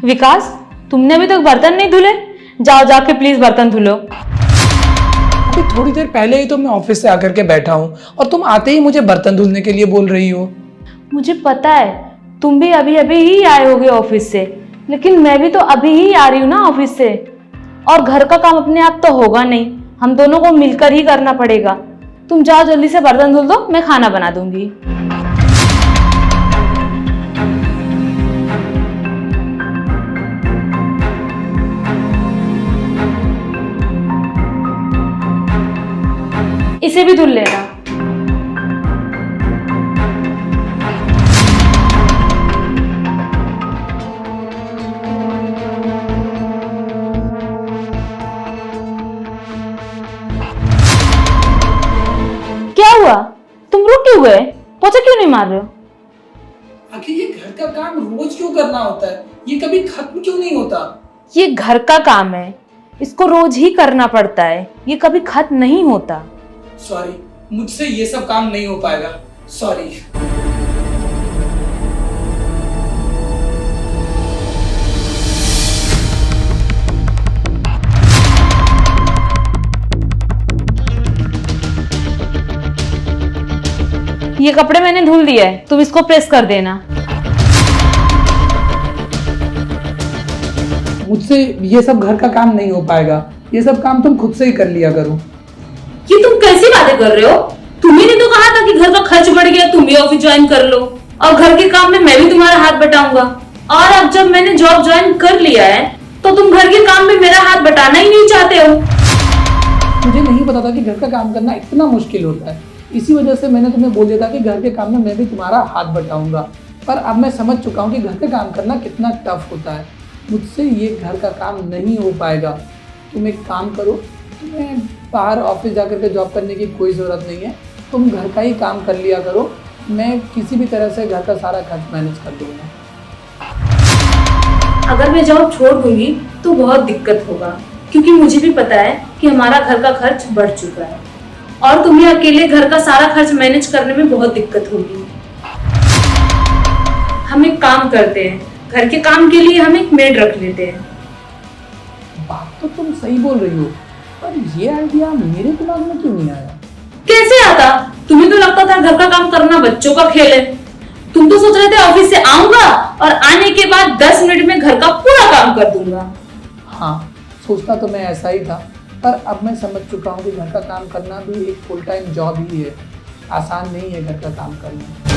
विकास, तुमने अभी तक बर्तन नहीं धुले? जाओ जाके प्लीज बर्तन धुलो। अभी थोड़ी देर पहले ही तो मैं ऑफिस से आकर के बैठा हूँ और तुम आते ही मुझे बर्तन धुलने के लिए बोल रही हो। मुझे पता है तुम भी अभी अभी ही आए होगे ऑफिस से, लेकिन मैं भी तो अभी ही आ रही हूँ ना ऑफिस से। और घर का काम अपने आप तो होगा नहीं, हम दोनों को मिलकर ही करना पड़ेगा। तुम जाओ जल्दी से बर्तन धुल दो, मैं खाना बना दूंगी। इसे भी धुल लेना। क्या हुआ? तुम रुक क्यों गए? पोछा क्यों नहीं मार रहे हो? आखिर ये घर का काम रोज क्यों करना होता है? ये कभी खत्म क्यों नहीं होता? ये घर का काम है, इसको रोज ही करना पड़ता है, ये कभी खत्म नहीं होता। सॉरी, मुझसे ये सब काम नहीं हो पाएगा। सॉरी। ये कपड़े मैंने धुल दिए है, तुम इसको प्रेस कर देना। मुझसे ये सब घर का काम नहीं हो पाएगा। ये सब काम तुम खुद से ही कर लिया करो। ये तुम कैसी बातें कर रहे हो? तुम्ही ने तो कहा था कि घर का खर्च बढ़ गया, तुम भी ऑफिस ज्वाइन कर लो और घर के काम में मैं भी तुम्हारा हाथ बटाऊंगा। और अब जब मैंने जॉब ज्वाइन कर लिया है तो तुम घर के काम में मेरा हाथ बटाना ही नहीं चाहते हो। मुझे नहीं पता था कि घर का काम करना इतना मुश्किल होता है। इसी वजह से मैंने तुम्हें बोल दिया था कि घर के काम में मैं भी तुम्हारा हाथ बटाऊंगा। पर अब मैं समझ चुका हूँ कि घर का काम करना कितना टफ होता है। मुझसे ये घर का काम नहीं हो पाएगा। तुम एक काम करो, तुम्हें बाहर ऑफिस जाकर के जॉब करने की कोई ज़रूरत नहीं है। तुम घर का ही काम कर लिया करो। मैं किसी भी तरह से घर का सारा खर्च मैनेज कर दूंगा। अगर मैं जॉब छोड़ दूंगी तो बहुत दिक्कत होगा, क्योंकि मुझे भी पता है कि हमारा घर का खर्च बढ़ चुका है और तुम्हें अकेले घर का सारा खर्च मैनेज करने में बहुत दिक्कत होगी। हम एक काम करते हैं, घर के काम के लिए हम एक मेड रख लेते हैं। बात तो तुम सही बोल रही हो, पर ये आइडिया मेरे दिमाग में क्यों नहीं आया? कैसे आता? तुम्हें तो लगता था घर का काम करना बच्चों का खेल है। तुम तो सोच रहे थे ऑफिस से आऊंगा और आने के बाद 10 मिनट में घर का पूरा काम कर दूंगा। हाँ, सोचता तो मैं ऐसा ही था, पर अब मैं समझ चुका हूँ कि घर का काम करना भी एक फुल टाइम जॉब ही है। आसान नहीं है घर का काम करना।